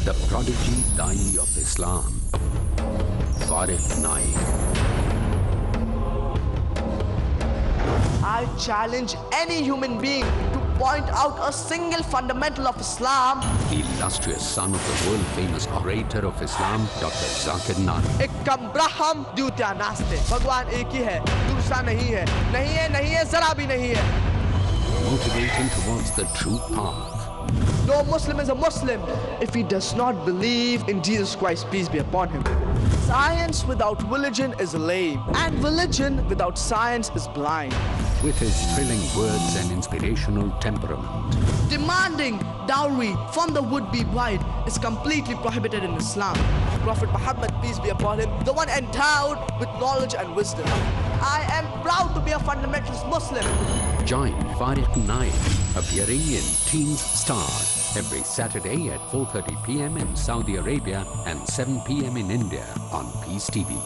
The prodigy Dai of Islam, Fariq. I challenge any human being to point out a single fundamental of Islam. The illustrious son of the world-famous orator of Islam, Dr. Zakir Naik. Ekam Braham Dutya Naste. Bhagwan ek hi hai, दूसरा नहीं है, नहीं है, जरा भी नहीं है. Motivating towards the true path. No Muslim is a Muslim if he does not believe in Jesus Christ, peace be upon him. Science without religion is lame, and religion without science is blind. With his thrilling words and inspirational temperament. Demanding dowry from the would-be bride is completely prohibited in Islam. Prophet Muhammad, peace be upon him, the one endowed with knowledge and wisdom. I am proud to be a fundamentalist Muslim. Join Fariq Naik, appearing in Teens Star every Saturday at 4:30 p.m. in Saudi Arabia and 7 p.m. in India on Peace TV.